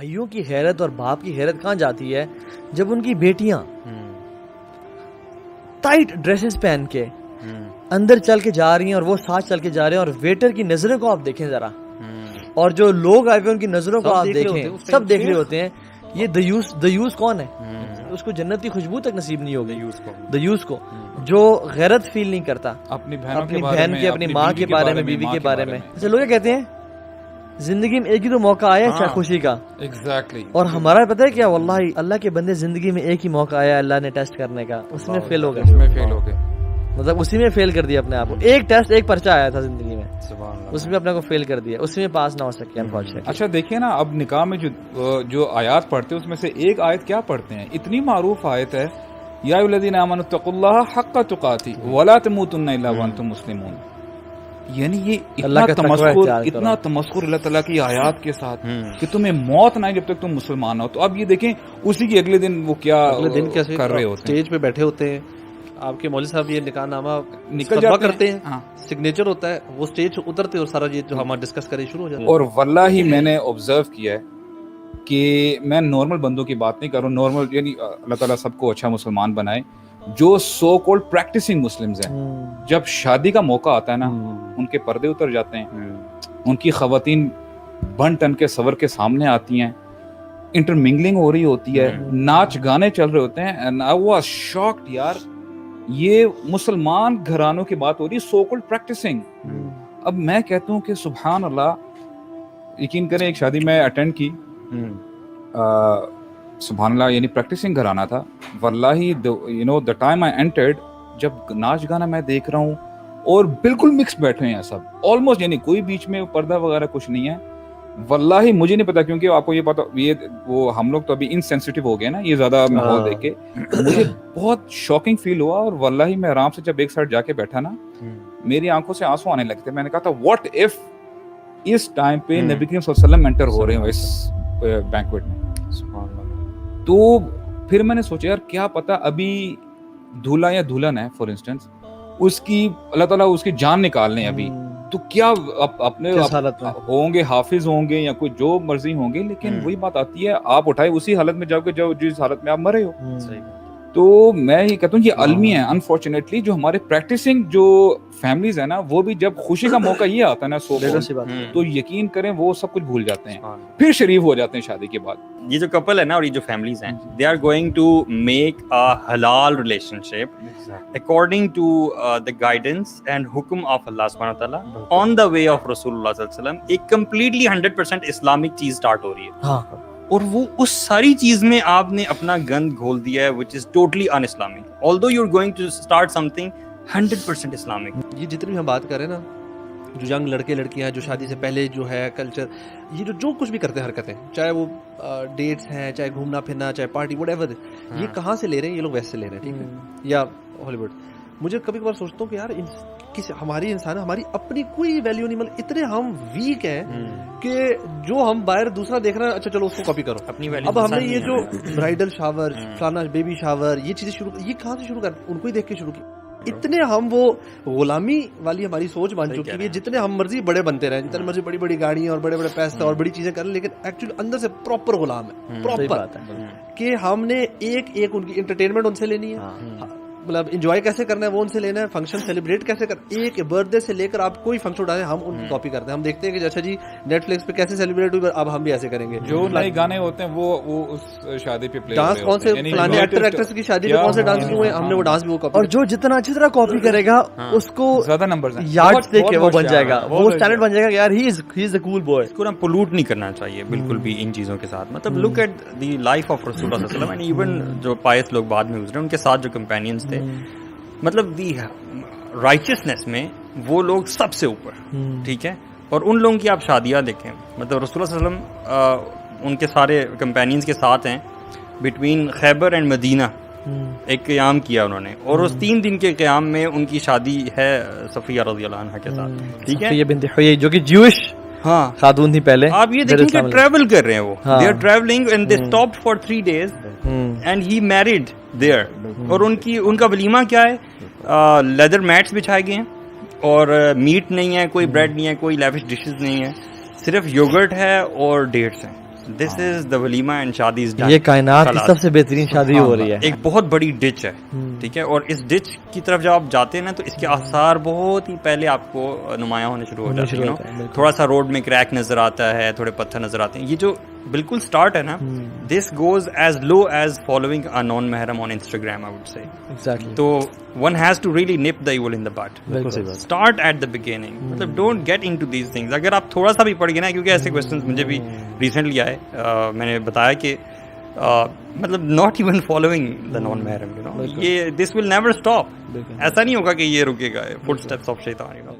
بھائیوں کی غیرت اور باپ کی غیرت کہاں جاتی ہے جب ان کی بیٹیاں ٹائٹ ڈریسز پہن کے اندر چل کے جا رہی ہیں اور وہ ساتھ چل کے جا رہے ہیں, اور ویٹر کی نظروں کو آپ دیکھیں ذرا, اور جو لوگ آئے ہوئے ان کی نظروں کو آپ دیکھیں, سب دیکھ رہے ہوتے ہیں یہ دیوس کون ہے, اس کو جنت کی خوشبو تک نصیب نہیں ہوگی دیوس کو, جو غیرت فیل نہیں کرتا اپنی بہن کے, اپنی ماں کے بارے میں, بیوی کے بارے میں. اچھا لوگ کیا کہتے ہیں زندگی میں ایک ہی تو موقع آیا ہے خوشی کا, اور ہمارا پتہ ہے کیا, واللہ اللہ کے بندے زندگی میں ایک ہی موقع آیا اللہ نے ٹیسٹ کرنے کا, اس میں فیل ہو گئے, مطلب اسی میں فیل کر دیا اپنے آپ کو. ایک ٹیسٹ, ایک پرچہ آیا تھا زندگی میں, اس میں اپنے کو فیل کر دیا, اس میں پاس نہ ہو سکے انفارچونیٹلی. اچھا دیکھیے نا, اب نکاح میں جو آیات پڑھتے ہیں اس میں سے ایک آیت کیا پڑھتے ہیں, اتنی معروف آیت ہے, یا ایھا الذین آمنوا اتقوا اللہ حق تقاتہ ولا تموتن الا وانتم مسلمون. یعنی یہ اتنا تمسخر اللہ تعالیٰ کی آیات کے ساتھ کہ تمہیں موت نہ آئے جب تک تم مسلمان ہو. تو اب یہ دیکھیں اسی کے اگلے دن وہ کیا کر رہے ہوتے ہیں, اسٹیج پہ بیٹھے ہوتے ہیں, آپ کے مولوی صاحب یہ نکاح نامہ نکل جاتا کرتے ہیں, سگنیچر ہوتا ہے, وہ اسٹیج اترتے اور سارا یہ جو ہم ڈسکس کرے شروع ہو جاتا ہے. اور واللہ میں نے آبزرو کیا ہے کہ میں نارمل بندوں کی بات نہیں کر رہا ہوں, نارمل یعنی اللہ تعالیٰ سب کو اچھا مسلمان بنائے, جو سو کولڈ پریکٹسنگ مسلمز ہیں, جب شادی کا موقع آتا ہے نا ان کے پردے اتر جاتے ہیں, ان کی خواتین بن ٹن کے صبر کے سامنے آتی ہیں, انٹرمنگلنگ ہو رہی ہوتی ہے, ناچ گانے چل رہے ہوتے ہیں. اینڈ آئی واز شاکڈ یار, یہ مسلمان گھرانوں کی بات ہو رہی ہے, سو کولڈ پریکٹسنگ. اب میں کہتا ہوں کہ سبحان اللہ, یقین کریں ایک شادی میں اٹینڈ کی, سبحان اللہ, یعنی پریکٹسنگ گھرانا تھا واللہ. You know the time I entered, جب ناچ گانا میں دیکھ رہا ہوں اور بالکل مکس بیٹھے ہیں سب آلموسٹ, یعنی کوئی بیچ میں پردہ وغیرہ کچھ نہیں ہے. واللہ مجھے نہیں پتا, کیونکہ آپ کو یہ پتا, یہ وہ ہم لوگ تو ابھی انسینسٹیو ہو گئے نا یہ زیادہ ماحول دیکھ کے, مجھے بہت شاکنگ فیل ہوا. اور واللہ میں آرام سے جب ایک سائڈ جا کے بیٹھا نا, میری آنکھوں سے آنسو آنے لگتے. میں نے کہا تھا واٹ اف اس ٹائم پہ نبی کریم صلی اللہ علیہ وسلم انٹر ہو رہے ہوں اس بینکویٹ میں. تو پھر میں نے سوچا یار کیا پتا ابھی دولہا یا دلہن ہے فار انسٹنس, اس کی اللہ تعالیٰ اس کی جان نکال لیں ابھی, تو کیا اپنے ہوں گے, حافظ ہوں گے یا کوئی جو مرضی ہوں گے, لیکن وہی بات آتی ہے آپ اٹھائے اسی حالت میں جاؤ گے جو جس حالت میں آپ مرے ہو. تو میں یہ کہتا ہوں یہ المی ہے انفارچونیٹلی, جو ہمارے پریکٹسنگ جو فیملیز ہیں نا, وہ بھی جب خوشی کا موقع یہ آتا ہے نا تو یقین کریں وہ سب کچھ بھول جاتے ہیں, پھر شریف ہو جاتے ہیں شادی کے بعد. یہ جو کپل ہے نا اور یہ جو فیملیز ہیں, they are going to make a حلال relationship according to the guidance and حکم آف اللہ سبحانہ تعالیٰ آن دا وے آف رسول اللہ صلی اللہ علیہ وسلم. ایک کمپلیٹلی 100% اسلامک چیز اسٹارٹ ہو رہی ہے, اور وہ اس ساری چیز میں آپ نے اپنا گند گھول دیا ہے which is totally un-Islamic. Although you're going to start something 100% Islamic. یہ جتنی بھی ہم بات کریں نا, جو ینگ لڑکے لڑکیاں ہیں جو شادی سے پہلے جو ہے کلچر, یہ جو کچھ بھی کرتے ہیں حرکتیں, چاہے وہ ڈیٹس ہیں, چاہے گھومنا پھرنا, چاہے پارٹی وٹ ایور, یہ کہاں سے لے رہے ہیں یہ لوگ ویسے لے رہے ہیں, ٹھیک ہے, یا ہالی ووڈ. مجھے کبھی کبھار سوچتا ہوں کہ یار ہماری انسان ہماری اپنی کوئی ویلیو نہیں, مطلب اتنے ہم ویک ہیں کہ جو ہم باہر دوسرا دیکھ رہے ہیں, اچھا چلو اس کو کاپی کرو اپنی ویلیو. اب ہم نے یہ جو برائڈل شاور, فلانا بیبی شاور, یہ چیزیں شروع, یہ کہاں سے شروع کر, ان کو ہی دیکھ کے شروع کی. اتنے ہم وہ غلامی والی ہماری سوچ بن چکی ہے, جتنے ہم مرضی بڑے بنتے رہے, جتنے مرضی بڑی بڑی گاڑیاں اور بڑے بڑے پیسے اور بڑی چیزیں کریں, لیکن ایکچولی اندر سے پراپر غلام ہے, پراپر, کہ ہم نے ایک ان کی انٹرٹینمنٹ ان سے لینی ہے, مطلب انجوائے کیسے کرنا ہے وہ ان سے لینا ہے, فنکشن سیلیبریٹ کیسے کرنا, ایک برتھ ڈے سے لے کر آپ کوئی فنکشن اٹھائیں ہم ان کی کاپی کرتے ہیں. ہم دیکھتے ہیں کہ اچھا جی نیٹ فلکس پہ کیسے سیلیبریٹ ہوئی, اب ہم بھی ایسے کریں گے. جو نئے گانے ہوتے ہیں وہ اس شادی پہ پلے ڈانس کون سے فلانے ایکٹر ایکٹریس کی شادی پہ کون سے ڈانس ہوئے, ہم نے وہ ڈانس بھی وہ کاپی. اور جو جتنا اچھی طرح کاپی کرے گا اس کو زیادہ نمبرز ہیں, یارڈ دیکھ کے وہ بن جائے گا, وہ اسٹینڈرڈ بن جائے گا, یار ہی از اے کول بوائے. اس کو نا پولوٹ نہیں کرنا چاہیے بالکل بھی ان چیزوں کے ساتھ. مطلب look at the life of رسول اللہ صلی اللہ علیہ وسلم, ایون جو پائس لوگ بعد میں گزرے ان کے ساتھ جو کمپینینز تھے, مطلب دی رائچسنس میں وہ لوگ سب سے اوپر, ٹھیک ہے. اور ان لوگوں کی آپ شادیاں دیکھیں, مطلب رسول اللہ صلی اللہ علیہ وسلم ان کے سارے کمپینینز کے ساتھ ہیں, بٹوین خیبر اینڈ مدینہ ایک قیام کیا انہوں نے, اور اس 3 دن کے قیام میں ان کی شادی ہے صفیہ رضی اللہ عنہا کے ساتھ, ٹھیک ہے, صفیہ بنت حیی جو کہ جوش خاتون تھی پہلے. آپ یہ دیکھیں کہ ٹریول کر رہے ہیں, وہ they are travelling and they stopped for 3 days and he married there. اور ان کا ولیمہ کیا ہے, لیدر میٹس بچھائے گئے ہیں, اور میٹ نہیں ہے, کوئی بریڈ نہیں ہے, کوئی لیوش ڈشز نہیں ہے, صرف یوگرٹ ہے اور ڈیٹس ہیں. دس از دا ولیمہ اینڈ شادیز ڈن. یہ کائنات کی سب سے بہترین شادی ہو رہی ہے. ایک بہت بڑی ڈچ ہے, ٹھیک ہے, اور اس ڈچ کی طرف جب آپ جاتے ہیں نا تو اس کے آثار بہت ہی پہلے آپ کو نمایاں ہونے شروع ہو جاتے ہیں. تھوڑا سا روڈ میں کریک نظر آتا ہے, تھوڑے پتھر نظر آتے ہیں. یہ جو بالکل اسٹارٹ ہے نا, this goes as low as following a non محرم on Instagram, I would say. تو one has to really nip the evil in the bud. Start at the beginning. مطلب don't get into these things. اگر آپ تھوڑا سا بھی پڑھ گئے نا, کیونکہ ایسے questions مجھے بھی ریسنٹلی آئے, میں نے بتایا کہ مطلب not even following the non Muharram, you know, یہ this will never stop. ایسا نہیں ہوگا کہ یہ رکے گا, footsteps of shaitan, you know.